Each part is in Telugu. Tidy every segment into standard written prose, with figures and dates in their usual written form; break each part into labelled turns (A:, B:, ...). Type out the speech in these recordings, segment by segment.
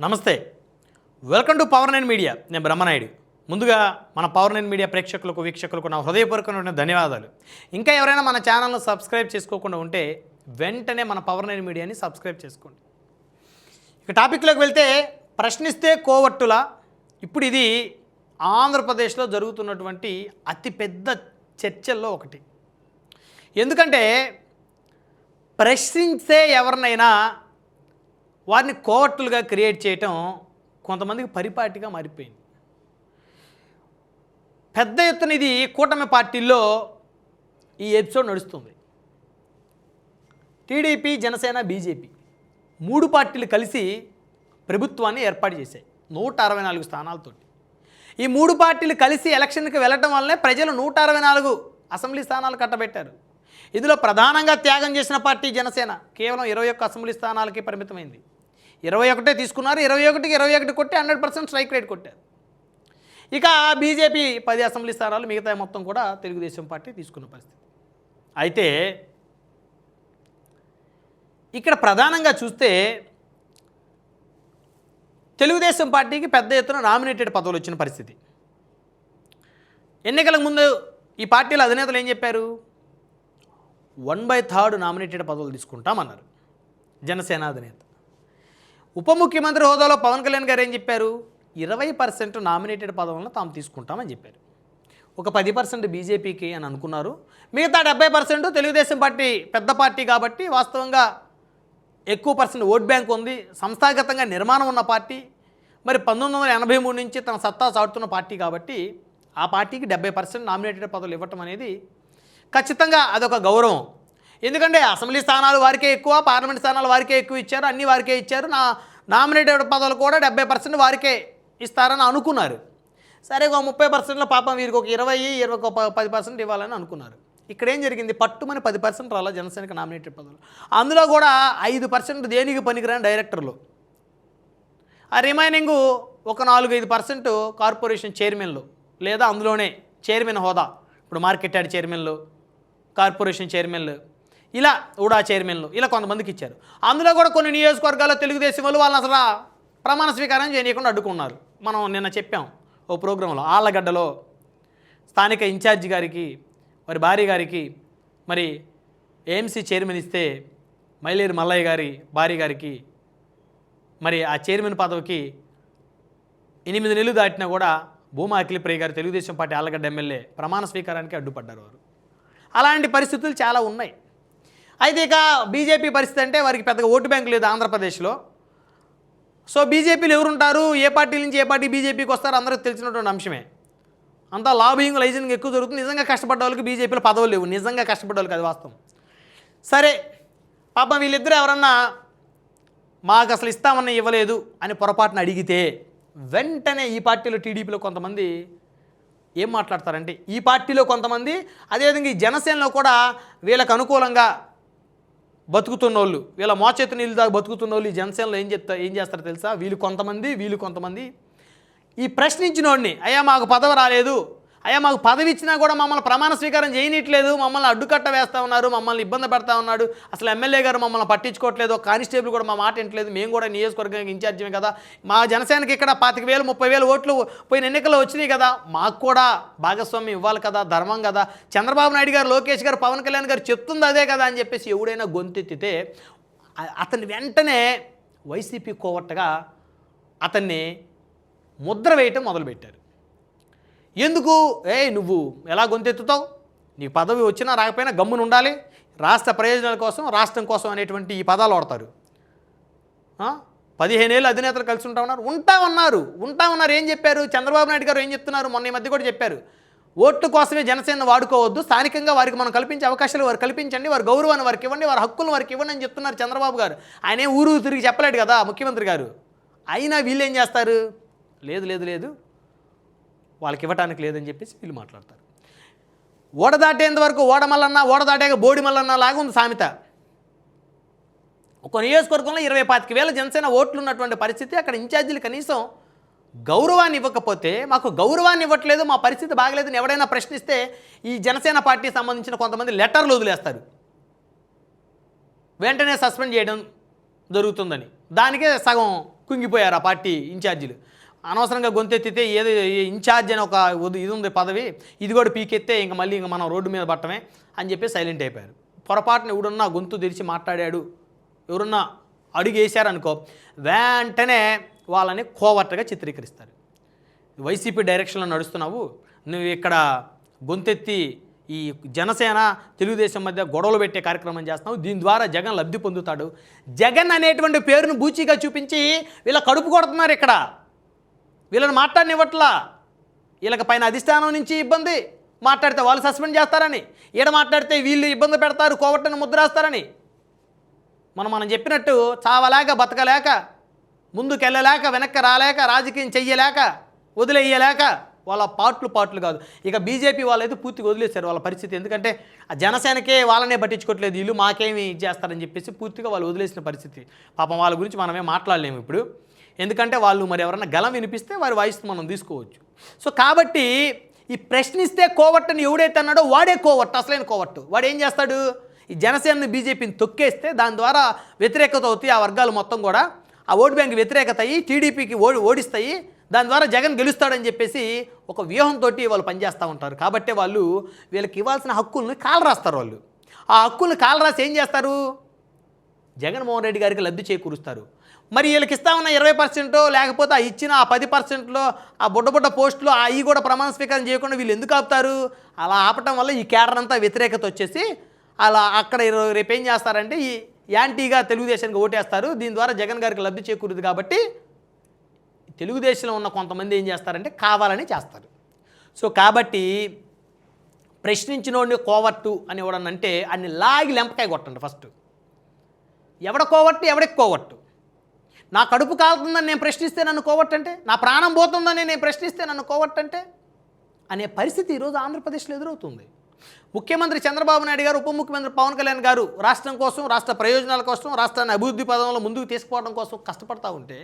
A: నమస్తే, welcome to power nine media. నేను బ్రహ్మనాయుడు. ముందుగా మన పవర్ నైన్ మీడియా ప్రేక్షకులకు, వీక్షకులకు నా హృదయపూర్వకమైన ధన్యవాదాలు. ఇంకా ఎవరైనా మన ఛానల్ను సబ్స్క్రైబ్ చేసుకోకుండా ఉంటే వెంటనే మన పవర్ నైన్ మీడియాని సబ్స్క్రైబ్ చేసుకోండి. ఇక టాపిక్లోకి వెళ్తే, ప్రశ్నిస్తే కోవట్టులా. ఇప్పుడు ఇది ఆంధ్రప్రదేశ్లో జరుగుతున్నటువంటి అతిపెద్ద చర్చల్లో ఒకటి. ఎందుకంటే ప్రశ్నించే ఎవరినైనా వారిని కోవట్టులుగా క్రియేట్ చేయటం కొంతమందికి పరిపాటిగా మారిపోయింది. పెద్ద ఎత్తున ఇది కూటమి పార్టీల్లో ఈ ఎపిసోడ్ నడుస్తుంది. టీడీపీ, జనసేన, బీజేపీ 3 పార్టీలు కలిసి ప్రభుత్వాన్ని ఏర్పాటు చేశాయి 164 స్థానాలతోటి. ఈ 3 పార్టీలు కలిసి ఎలక్షన్కి వెళ్ళటం వల్లనే ప్రజలు 164 అసెంబ్లీ స్థానాలు కట్టబెట్టారు. ఇందులో ప్రధానంగా త్యాగం చేసిన పార్టీ జనసేన కేవలం 21 అసెంబ్లీ స్థానాలకి పరిమితమైంది. 21 తీసుకున్నారు. 21కి 21 కొట్టి 100% స్ట్రైక్ రేట్ కొట్టారు. ఇక బీజేపీ 10 అసెంబ్లీ స్థానాలు, మిగతా మొత్తం కూడా తెలుగుదేశం పార్టీ తీసుకున్న పరిస్థితి. అయితే ఇక్కడ ప్రధానంగా చూస్తే తెలుగుదేశం పార్టీకి పెద్ద ఎత్తున నామినేటెడ్ పదవులు వచ్చిన పరిస్థితి. ఎన్నికలకు ముందు ఈ పార్టీల అధినేతలు ఏం చెప్పారు? 1/3 నామినేటెడ్ పదవులు తీసుకుంటామన్నారు జనసేన అధినేత. ఉప ముఖ్యమంత్రి హోదాలో పవన్ కళ్యాణ్ గారు ఏం చెప్పారు? 20% నామినేటెడ్ పదవులను తాము తీసుకుంటామని చెప్పారు. ఒక 10% బీజేపీకి అని అనుకున్నారు. మిగతా 70% తెలుగుదేశం పార్టీ పెద్ద పార్టీ కాబట్టి వాస్తవంగా ఎక్కువ పర్సెంట్ ఓట్ బ్యాంక్ ఉంది, సంస్థాగతంగా నిర్మాణం ఉన్న పార్టీ, మరి 1983 నుంచి తన సత్తా చాటుతున్న పార్టీ కాబట్టి ఆ పార్టీకి 70% నామినేటెడ్ పదవులు ఇవ్వటం అనేది ఖచ్చితంగా అదొక గౌరవం. ఎందుకంటే అసెంబ్లీ స్థానాలు వారికే ఎక్కువ, పార్లమెంట్ స్థానాలు వారికే ఎక్కువ ఇచ్చారు, అన్నీ వారికే ఇచ్చారు, నామినేటెడ్ పదవులు కూడా 70% వారికే ఇస్తారని అనుకున్నారు. సరే, ఒక 30%లో పాపం వీరికి ఒక 10% ఇవ్వాలని అనుకున్నారు. ఇక్కడ ఏం జరిగింది? పట్టుమని 10% రాలా జనసేనకి నామినేటెడ్ పదవులు. అందులో కూడా 5% దేనికి పనికిరాని డైరెక్టర్లు, ఆ రిమైనింగ్ ఒక 4-5% కార్పొరేషన్ చైర్మన్లు లేదా అందులోనే చైర్మన్ హోదా, ఇప్పుడు మార్కెట్ యార్డ్ చైర్మన్లు, కార్పొరేషన్ చైర్మన్లు, ఇలా ఊడా చైర్మన్లు, ఇలా కొంతమందికి ఇచ్చారు. అందులో కూడా కొన్ని నియోజకవర్గాల్లో తెలుగుదేశం వాళ్ళు వాళ్ళని అసలు ప్రమాణ స్వీకారం చేయకుండా అడ్డుకున్నారు. మనం నిన్న చెప్పాం ఓ ప్రోగ్రాంలో. ఆళ్ళగడ్డలో స్థానిక ఇన్ఛార్జి గారికి, వారి భార్య గారికి మరి ఏఎంసీ చైర్మన్ ఇస్తే మైలేరు మల్లయ్య గారి భార్య గారికి మరి ఆ చైర్మన్ పదవికి 8 నెలలు దాటినా కూడా భూమా అఖిలప్రియ గారు, తెలుగుదేశం పార్టీ ఆళ్ళగడ్డ ఎమ్మెల్యే, ప్రమాణ స్వీకారానికి అడ్డుపడ్డారు వారు. అలాంటి పరిస్థితులు చాలా ఉన్నాయి. అయితే ఇక బీజేపీ పరిస్థితి అంటే వారికి పెద్దగా ఓటు బ్యాంకు లేదు ఆంధ్రప్రదేశ్లో. సో బీజేపీలు ఎవరుంటారు, ఏ పార్టీ నుంచి ఏ పార్టీ బీజేపీకి వస్తారో అందరికీ తెలిసినటువంటి అంశమే. అంతా లాబింగ్, లైజనింగ్ ఎక్కువ జరుగుతుంది. నిజంగా కష్టపడ్డ వాళ్ళకి బీజేపీలో పదవులు లేవు, నిజంగా కష్టపడ్డ వాళ్ళకి, అది వాస్తవం. సరే, పాపం వీళ్ళిద్దరూ ఎవరన్నా మాకు అసలు ఇస్తామని ఇవ్వలేదు అని పొరపాటున అడిగితే వెంటనే ఈ పార్టీలో, టీడీపీలో కొంతమంది ఏం మాట్లాడతారంటే, ఈ పార్టీలో కొంతమంది, అదేవిధంగా ఈ జనసేనలో కూడా వీళ్ళకు అనుకూలంగా బతుకుతున్న వాళ్ళు, వీళ్ళ మోచేతి నీళ్ళు దాకా బతుకుతున్న వాళ్ళు ఈ జనసేనలో ఏం చేస్తారో తెలుసా? వీళ్ళు కొంతమంది ఈ ప్రశ్నించిన వాడిని, అయ్యా మాకు పదవి రాలేదు, అయ్యా మాకు పదవి ఇచ్చినా కూడా మమ్మల్ని ప్రమాణ స్వీకారం చేయనట్లేదు, మమ్మల్ని అడ్డుకట్ట వేస్తూ ఉన్నారు, మమ్మల్ని ఇబ్బంది పెడతా ఉన్నాడు, అసలు ఎమ్మెల్యే గారు మమ్మల్ని పట్టించుకోవట్లేదు, కానిస్టేబుల్ కూడా మా మాట వింటలేదు, మేము కూడా నియోజకవర్గానికి ఇన్ఛార్జమే కదా, మా జనసేనకి ఇక్కడ 25,000-30,000 ఓట్లు పోయిన ఎన్నికల్లో వచ్చినాయి కదా, మాకు కూడా భాగస్వామ్యం ఇవ్వాలి కదా, ధర్మం కదా, చంద్రబాబు నాయుడు గారు, లోకేష్ గారు, పవన్ కళ్యాణ్ గారు చెప్తుంది అదే కదా అని చెప్పేసి ఎవడైనా గొంతెత్తితే అతన్ని వెంటనే వైసీపీ కోవట్టగా అతన్ని ముద్ర వేయటం మొదలుపెట్టారు. ఎందుకు? నువ్వు ఎలా గొంతెత్తుతావు, నీకు పదవి వచ్చినా రాకపోయినా గమ్మున ఉండాలి, రాష్ట్ర ప్రయోజనాల కోసం, రాష్ట్రం కోసం అనేటువంటి ఈ పదాలు వాడతారు. 15 ఏళ్ళు అధినేతలు కలిసి ఉంటా ఉన్నారు. ఏం చెప్పారు? చంద్రబాబు నాయుడు గారు ఏం చెప్తున్నారు? మొన్న ఈ మధ్య కూడా చెప్పారు, ఓట్ల కోసమే జనసేన వాడుకోవద్దు, స్థానికంగా వారికి మనం కల్పించే అవకాశాలు వారు కల్పించండి, వారి గౌరవాన్ని వారికి ఇవ్వండి, వారి హక్కులను వారికి ఇవ్వండి అని చెప్తున్నారు చంద్రబాబు గారు. ఆయనే ఊరు తిరిగి చెప్పలేడు కదా ముఖ్యమంత్రి గారు. అయినా వీళ్ళు ఏం చేస్తారు? లేదు వాళ్ళకి ఇవ్వటానికి లేదని చెప్పేసి వీళ్ళు మాట్లాడతారు. ఓడ దాటేంత వరకు ఓడ దాటాక బోడి మల్లన్న లాగా ఉంది సామెత. ఒక నియోజకవర్గంలో 25,000 జనసేన ఓట్లు ఉన్నటువంటి పరిస్థితి. అక్కడ ఇన్ఛార్జీలు కనీసం గౌరవాన్ని ఇవ్వకపోతే, మాకు గౌరవాన్ని ఇవ్వట్లేదు, మా పరిస్థితి బాగలేదని ఎవడైనా ప్రశ్నిస్తే ఈ జనసేన పార్టీకి సంబంధించిన కొంతమంది లెటర్లు వదిలేస్తారు, వెంటనే సస్పెండ్ చేయడం జరుగుతుందని. దానికే సగం కుంగిపోయారు ఆ పార్టీ ఇన్ఛార్జీలు. అనవసరంగా గొంతెత్తితే ఏదో ఇన్ఛార్జ్ అని ఒక ఇది ఉంది పదవి, ఇది కూడా పీకెత్తే ఇంక మళ్ళీ ఇంక మనం రోడ్డు మీద పట్టమే అని చెప్పి సైలెంట్ అయిపోయారు. పొరపాటున ఎవడున్నా గొంతు తెరిచి మాట్లాడాడు, ఎవరున్నా అడుగు వేశారనుకో వెంటనే వాళ్ళని కోవర్ట్గా చిత్రీకరిస్తారు. వైసీపీ డైరెక్షన్లో నడుస్తున్నావు, నువ్వు ఇక్కడ గొంతెత్తి ఈ జనసేన తెలుగుదేశం మధ్య గొడవలు పెట్టే కార్యక్రమం చేస్తున్నావు, దీని ద్వారా జగన్ లబ్ధి పొందుతాడు. జగన్ అనేటువంటి పేరును బూచిగా చూపించి వీళ్ళ కడుపు కొడుతున్నారు. ఇక్కడ వీళ్ళని మాట్లాడనివ్వట్లా. వీళ్ళకి పైన అధిష్టానం నుంచి ఇబ్బంది, మాట్లాడితే వాళ్ళు సస్పెండ్ చేస్తారని, ఈడ మాట్లాడితే వీళ్ళు ఇబ్బంది పెడతారు, కోవట్టని ముద్రేస్తారని. మనం చెప్పినట్టు చావలేక బతకలేక, ముందుకెళ్ళలేక, వెనక్కి రాలేక, రాజకీయం చెయ్యలేక, వదిలేయలేక వాళ్ళ పార్ట్లు కాదు. ఇక బీజేపీ వాళ్ళైతే పూర్తిగా వదిలేశారు వాళ్ళ పరిస్థితి. ఎందుకంటే ఆ జనసేనకే వాళ్ళనే పట్టించుకోవట్లేదు, వీళ్ళు మాకేమి చేస్తారని చెప్పేసి పూర్తిగా వాళ్ళు వదిలేసిన పరిస్థితి. పాపం వాళ్ళ గురించి మనమే మాట్లాడలేము ఇప్పుడు, ఎందుకంటే వాళ్ళు మరి ఎవరైనా గలం వినిపిస్తే వారి వాయిస్ మనం తీసుకోవచ్చు. సో కాబట్టి ఈ ప్రశ్నిస్తే కోవట్టని ఎవడైతే అన్నాడో వాడే కోవట్టు, అసలైన కోవట్టు. వాడు ఏం చేస్తాడు, ఈ జనసేనని బీజేపీని తొక్కేస్తే దాని ద్వారా వ్యతిరేకత అవుతాయి. ఆ వర్గాలు మొత్తం కూడా ఆ ఓటు బ్యాంక్ వ్యతిరేకత అయ్యి టీడీపీకి ఓడిస్తాయి, దాని ద్వారా జగన్ గెలుస్తాడని చెప్పేసి ఒక వ్యూహంతో వాళ్ళు పనిచేస్తూ ఉంటారు. కాబట్టి వాళ్ళు వీళ్ళకి ఇవ్వాల్సిన హక్కుల్ని కాలరాస్తారు. వాళ్ళు ఆ హక్కుల్ని కాలరాసి ఏం చేస్తారు, జగన్మోహన్ రెడ్డి గారికి లబ్ధి చేకూరుస్తారు. మరి వీళ్ళకి ఇస్తామన్న 20% లేకపోతే ఆ ఇచ్చిన ఆ 10%లో ఆ బుడ్డ పోస్టులు అవి కూడా ప్రమాణ స్వీకారం చేయకుండా వీళ్ళు ఎందుకు ఆపుతారు? అలా ఆపటం వల్ల ఈ కేడర్ అంతా వ్యతిరేకత వచ్చేసి అలా అక్కడ రేపు ఏం చేస్తారంటే ఈ యాంటీగా తెలుగుదేశానికి ఓటేస్తారు. దీని ద్వారా జగన్ గారికి లబ్ధి చేకూరుది. కాబట్టి తెలుగుదేశంలో ఉన్న కొంతమంది ఏం చేస్తారంటే కావాలని చేస్తారు. సో కాబట్టి ప్రశ్నించినోడిని కోవట్టు అని ఎవడనంటే అన్ని లాగి లెంపకాయ కొట్టండి ఫస్ట్. ఎవడ కోవట్టు, ఎవడికి కోవట్టు? నా కడుపు కాలుతుందని నేను ప్రశ్నిస్తే నన్ను కోవట్టంటే, నా ప్రాణం పోతుందని నేను ప్రశ్నిస్తే నన్ను కోవట్టంటే అనే పరిస్థితి ఈరోజు ఆంధ్రప్రదేశ్లో ఎదురవుతుంది. ముఖ్యమంత్రి చంద్రబాబు నాయుడు గారు, ఉప ముఖ్యమంత్రి పవన్ కళ్యాణ్ గారు రాష్ట్రం కోసం, రాష్ట్ర ప్రయోజనాల కోసం, రాష్ట్రాన్ని అభివృద్ధి పదంలో ముందుకు తీసుకుపోవడం కోసం కష్టపడతా ఉంటే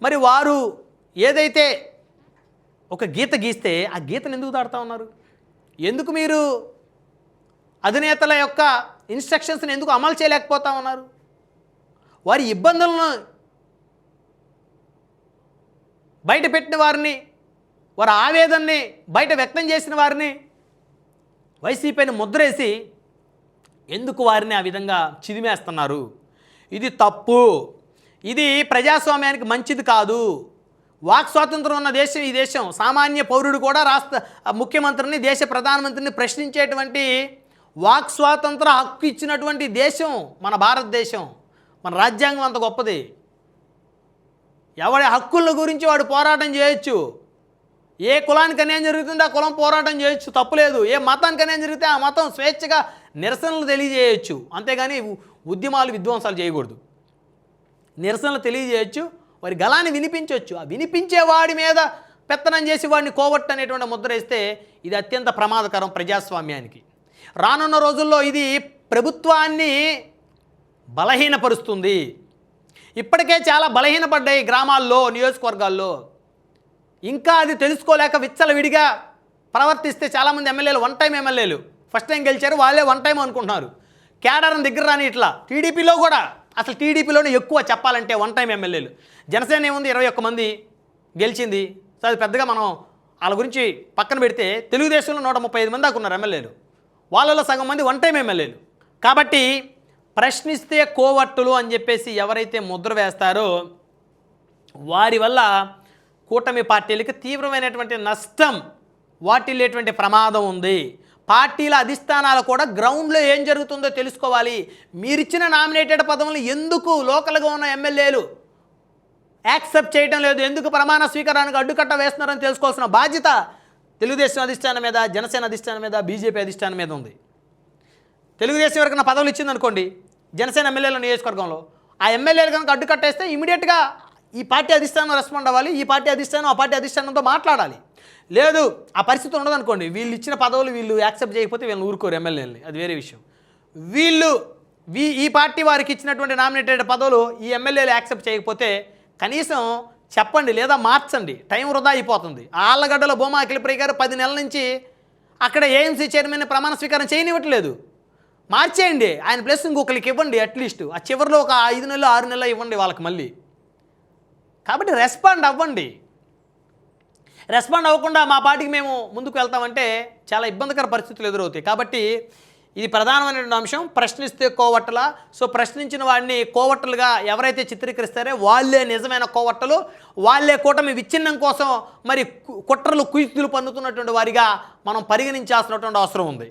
A: మరి వారు ఏదైతే ఒక గీత గీస్తే ఆ గీతను ఎందుకు దాడుతూ ఉన్నారు? ఎందుకు మీరు అధినేతల యొక్క ఇన్స్ట్రక్షన్స్ని ఎందుకు అమలు చేయలేకపోతా ఉన్నారు? వారి ఇబ్బందులను బయట పెట్టిన వారిని, వారి ఆవేదనని బయట వ్యక్తం చేసిన వారిని వైసీపీని ముద్రేసి ఎందుకు వారిని ఆ విధంగా చిదిమేస్తున్నారు? ఇది తప్పు, ఇది ప్రజాస్వామ్యానికి మంచిది కాదు. వాక్ స్వాతంత్రం ఉన్న దేశం ఈ దేశం. సామాన్య పౌరుడు కూడా రాష్ట్ర ముఖ్యమంత్రిని, దేశ ప్రధానమంత్రిని ప్రశ్నించేటువంటి వాక్ స్వాతంత్ర హక్కు ఇచ్చినటువంటి దేశం మన భారతదేశం. మన రాజ్యాంగం అంత గొప్పది. ఎవరి హక్కుల గురించి వాడు పోరాటం చేయొచ్చు. ఏ కులానికి అన్యాయం జరుగుతుందో ఆ కులం పోరాటం చేయొచ్చు, తప్పులేదు. ఏ మతానికి అన్యాయం జరిగితే ఆ మతం స్వేచ్ఛగా నిరసనలు తెలియజేయచ్చు. అంతేగాని ఉద్యమాలు, విధ్వంసాలు చేయకూడదు. నిరసనలు తెలియజేయచ్చు, వారి గలాన్ని వినిపించవచ్చు. ఆ వినిపించేవాడి మీద పెత్తనం చేసి వాడిని కోవట్టు అనేటువంటి ముద్ర వేస్తే ఇది అత్యంత ప్రమాదకరం ప్రజాస్వామ్యానికి. రానున్న రోజుల్లో ఇది ప్రభుత్వాన్ని బలహీనపరుస్తుంది. ఇప్పటికే చాలా బలహీనపడ్డాయి గ్రామాల్లో, నియోజకవర్గాల్లో. ఇంకా అది తెలుసుకోలేక విచ్చలవిడిగా ప్రవర్తిస్తే చాలామంది ఎమ్మెల్యేలు వన్ టైం ఎమ్మెల్యేలు, ఫస్ట్ టైం గెలిచారు, వాళ్ళే వన్ టైం అనుకుంటున్నారు. కేడర్ని దగ్గర రాని ఇట్లా టీడీపీలో కూడా, అసలు టీడీపీలోనే ఎక్కువ చెప్పాలంటే వన్ టైం ఎమ్మెల్యేలు. జనసేన ఏముంది, 21 మంది గెలిచింది. సో అది పెద్దగా మనం వాళ్ళ గురించి పక్కన పెడితే తెలుగుదేశంలో 135 మంది దాకా ఉన్నారు ఎమ్మెల్యేలు. వాళ్ళలో సగం మంది వన్ టైం ఎమ్మెల్యేలు. కాబట్టి ప్రశ్నిస్తే కోవట్టులు అని చెప్పేసి ఎవరైతే ముద్ర వేస్తారో వారి వల్ల కూటమి పార్టీలకి తీవ్రమైనటువంటి నష్టం వాటిల్లేటువంటి ప్రమాదం ఉంది. పార్టీల అధిష్టానాలు కూడా గ్రౌండ్లో ఏం జరుగుతుందో తెలుసుకోవాలి. మీరిచ్చిన నామినేటెడ్ పదవులు ఎందుకు లోకల్గా ఉన్న ఎమ్మెల్యేలు యాక్సెప్ట్ చేయడం లేదు, ఎందుకు ప్రమాణ స్వీకారానికి అడ్డుకట్ట వేస్తున్నారని తెలుసుకోవాల్సిన బాధ్యత తెలుగుదేశం అధిష్టానం మీద, జనసేన అధిష్టానం మీద, బీజేపీ అధిష్టానం మీద ఉంది. తెలుగుదేశం ఎవరికైనా పదవులు ఇచ్చిందనుకోండి జనసేన ఎమ్మెల్యేల నియోజకవర్గంలో, ఆ ఎమ్మెల్యేలు కనుక అడ్డుకట్టేస్తే ఇమీడియట్గా ఈ పార్టీ అధిష్టానం రెస్పాండ్ అవ్వాలి, ఈ పార్టీ అధిష్టానం ఆ పార్టీ అధిష్టానంతో మాట్లాడాలి. లేదు ఆ పరిస్థితి ఉండదనుకోండి, వీళ్ళు ఇచ్చిన పదవులు వీళ్ళు యాక్సెప్ట్ చేయకపోతే వీళ్ళని ఊరుకోరు ఎమ్మెల్యేలని, అది వేరే విషయం. ఈ పార్టీ వారికి ఇచ్చినటువంటి నామినేటెడ్ పదవులు ఈ ఎమ్మెల్యేలు యాక్సెప్ట్ చేయకపోతే కనీసం చెప్పండి, లేదా మార్చండి, టైం వృధా అయిపోతుంది. ఆళ్ళగడ్డలో భూమా అఖిలప్రియ గారు 10 నెలల నుంచి అక్కడ ఏఎంసీ చైర్మన్ ప్రమాణ స్వీకారం చేయనివ్వట్లేదు. మార్చేయండి. ఆయన ప్లస్ ఇంకొకరికి ఇవ్వండి అట్లీస్ట్. ఆ చివరిలో ఒక 5 నెలలు 6 నెలలు ఇవ్వండి వాళ్ళకి మళ్ళీ. కాబట్టి రెస్పాండ్ అవ్వండి. రెస్పాండ్ అవ్వకుండా మా పాటికి మేము ముందుకు వెళ్తామంటే చాలా ఇబ్బందికర పరిస్థితులు ఎదురవుతాయి. కాబట్టి ఇది ప్రధానమైనటువంటి అంశం. ప్రశ్నిస్తే కోవట్టల. సో ప్రశ్నించిన వాడిని కోవట్టలుగా ఎవరైతే చిత్రీకరిస్తారో వాళ్ళే నిజమైన కోవట్టలు, వాళ్ళే కూటమి విచ్ఛిన్నం కోసం మరి కుట్రలు కుయుక్తులు పన్నుతున్నటువంటి వారిగా మనం పరిగణించాల్సినటువంటి అవసరం ఉంది.